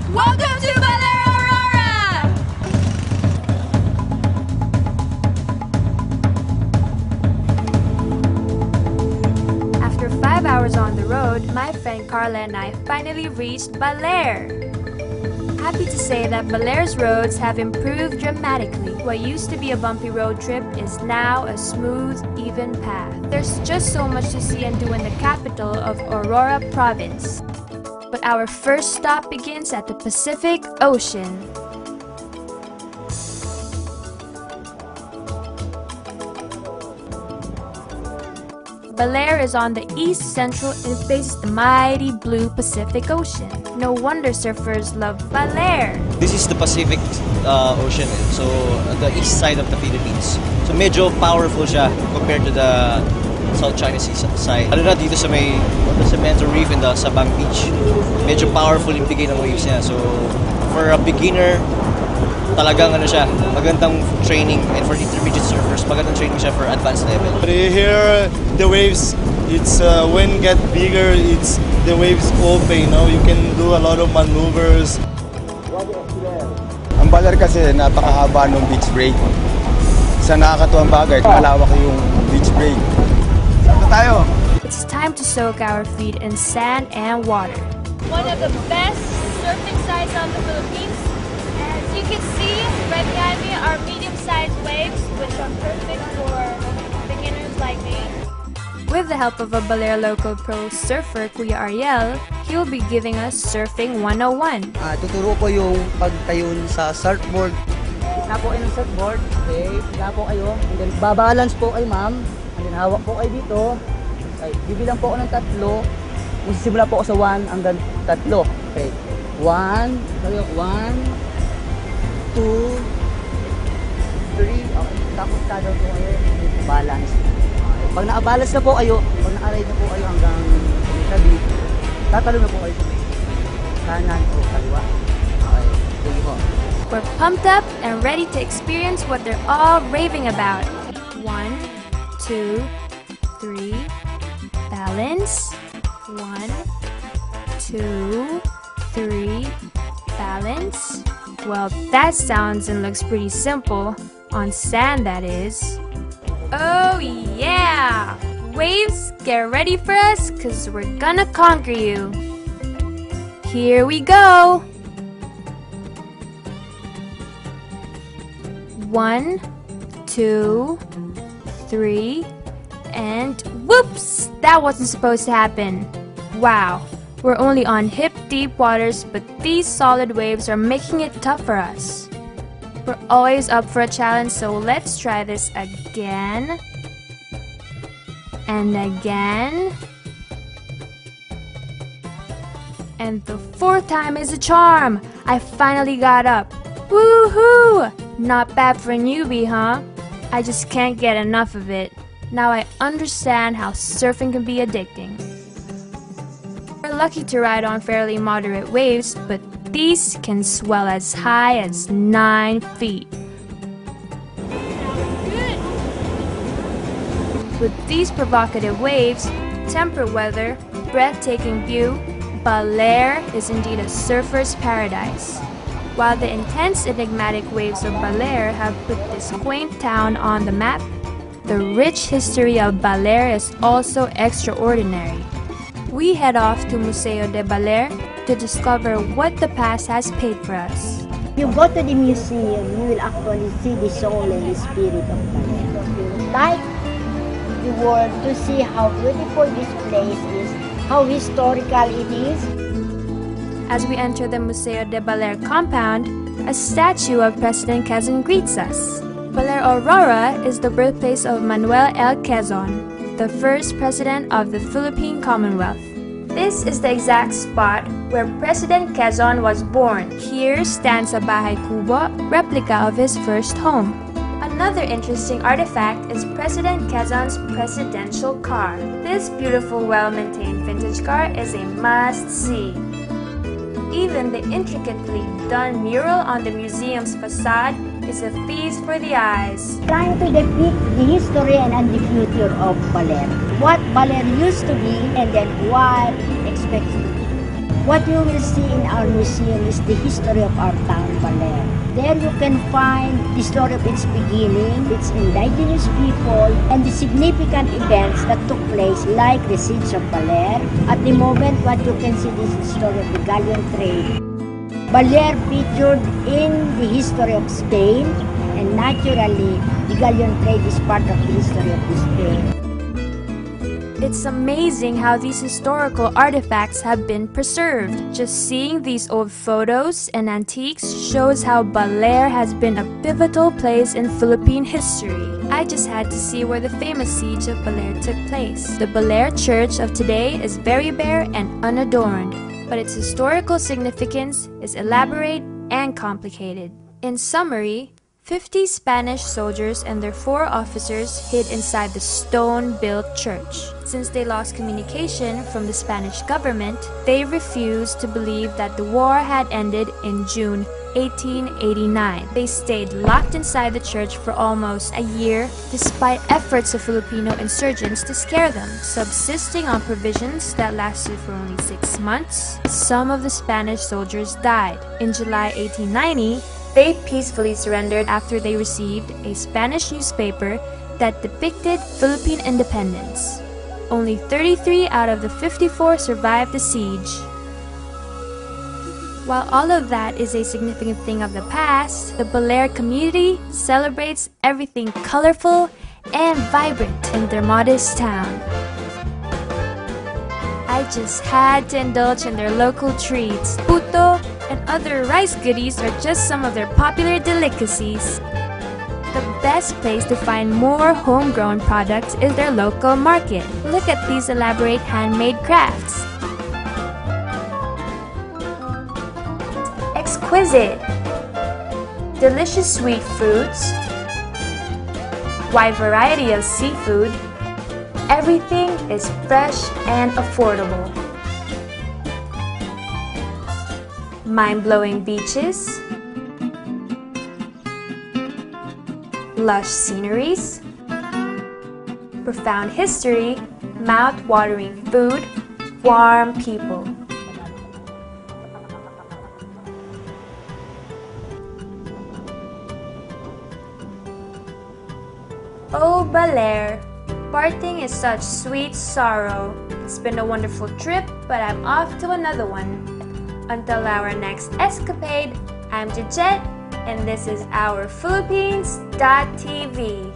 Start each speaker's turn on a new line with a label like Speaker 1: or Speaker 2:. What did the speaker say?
Speaker 1: Welcome to Baler Aurora! After 5 hours on the road, my friend Carla and I finally reached Baler. Happy to say that Baler's roads have improved dramatically. What used to be a bumpy road trip is now a smooth, even path. There's just so much to see and do in the capital of Aurora Province. But our first stop begins at the Pacific Ocean. Baler is on the east central and faces the mighty blue Pacific Ocean. No wonder surfers love Baler.
Speaker 2: This is the Pacific Ocean, so the east side of the Philippines. So medyo powerful siya compared to the South China Sea side. Ano na dito sa may Cemento Reef and sa Bang Beach, medyo powerful yung bigay ng waves niya. So for a beginner, talagang ano siya, magandang training, and for intermediate surfers, magandang training siya for advanced level.
Speaker 3: But here, the waves, it's when get bigger, it's the waves open, you know, you can do a lot of maneuvers.
Speaker 4: Ang Baler kasi napakahaba ng beach break. Sa nakakatuwang bagay, malawak yung beach break. Saan tayo?
Speaker 1: It's time to soak our feet in sand and water.
Speaker 5: One of the best surfing sites on the Philippines. As you can see, right behind me are medium-sized waves, which are perfect for beginners like me.
Speaker 1: With the help of a Baler local pro surfer, Kuya Ariel, he'll be giving us Surfing 101.
Speaker 6: Tuturo ko yung pagtayo sa surfboard. Gitna po kayo ng surfboard. Okay, gitna po kayo. And then babalance po kayo, ma'am. And then hawak po kayo dito. Okay, bibilang po ako ng 3. Magsisimula po ako sa 1 hanggang 3. Okay, 1, 2, 3. Okay, tapos tadaw po kayo. Balance. Pag nakabalance na po kayo, pag naka-ride na po kayo hanggang tabi, tatalo na po kayo sa may kanan o kaliwa. Okay, sige po.
Speaker 1: We're pumped up and ready to experience what they're all raving about. 1, 2, 3, balance. 1, 2, 3, balance. Well, that sounds and looks pretty simple. On sand, that is. Oh yeah! Waves, get ready for us, cause we're gonna conquer you. Here we go! 1, 2, 3, and whoops! That wasn't supposed to happen. Wow, we're only on hip-deep waters, but these solid waves are making it tough for us. We're always up for a challenge, so let's try this again. And again. And the 4th time is a charm! I finally got up. Woohoo! Not bad for a newbie, huh? I just can't get enough of it. Now I understand how surfing can be addicting. We're lucky to ride on fairly moderate waves, but these can swell as high as 9 feet. With these provocative waves, temperate weather, breathtaking view, Baler is indeed a surfer's paradise. While the intense, enigmatic waves of Baler have put this quaint town on the map, the rich history of Baler is also extraordinary. We head off to Museo de Baler to discover what the past has paid for us.
Speaker 7: If you go to the museum, you will actually see the soul and the spirit of Baler. Like the world to see how beautiful this place is, how historical it is.
Speaker 1: As we enter the Museo de Baler compound, a statue of President Quezon greets us. Baler Aurora is the birthplace of Manuel L. Quezon, the first president of the Philippine Commonwealth. This is the exact spot where President Quezon was born. Here stands a Bahay Kubo, replica of his first home. Another interesting artifact is President Quezon's presidential car. This beautiful, well-maintained vintage car is a must-see. Even the intricately done mural on the museum's facade is a feast for the eyes.
Speaker 7: Trying to depict the history and the future of Baler. What Baler used to be and then what it expects to be. What you will see in our museum is the history of our town, Baler. There you can find the story of its beginning, its indigenous people, and the significant events that took place, like the siege of Baler. At the moment, what you can see is the story of the galleon trade. Baler featured in the history of Spain, and naturally, the galleon trade is part of the history of Spain.
Speaker 1: It's amazing how these historical artifacts have been preserved. Just seeing these old photos and antiques shows how Baler has been a pivotal place in Philippine history. I just had to see where the famous siege of Baler took place. The Baler Church of today is very bare and unadorned, but its historical significance is elaborate and complicated. In summary, 50 Spanish soldiers and their 4 officers hid inside the stone-built church. Since they lost communication from the Spanish government, they refused to believe that the war had ended in June 1889. They stayed locked inside the church for almost a year, despite efforts of Filipino insurgents to scare them. Subsisting on provisions that lasted for only 6 months, some of the Spanish soldiers died. In July 1890, they peacefully surrendered after they received a Spanish newspaper that depicted Philippine independence. Only 33 out of the 54 survived the siege. While all of that is a significant thing of the past, the Baler community celebrates everything colorful and vibrant in their modest town. I just had to indulge in their local treats. Puto and other rice goodies are just some of their popular delicacies. The best place to find more homegrown products is their local market. Look at these elaborate handmade crafts. Exquisite! Delicious sweet fruits, wide variety of seafood. Everything is fresh and affordable. Mind-blowing beaches, lush sceneries, profound history, mouth-watering food, warm people. Oh, Baler, parting is such sweet sorrow. It's been a wonderful trip, but I'm off to another one. Until our next escapade, I'm Jet, and this is our Philippines.tv.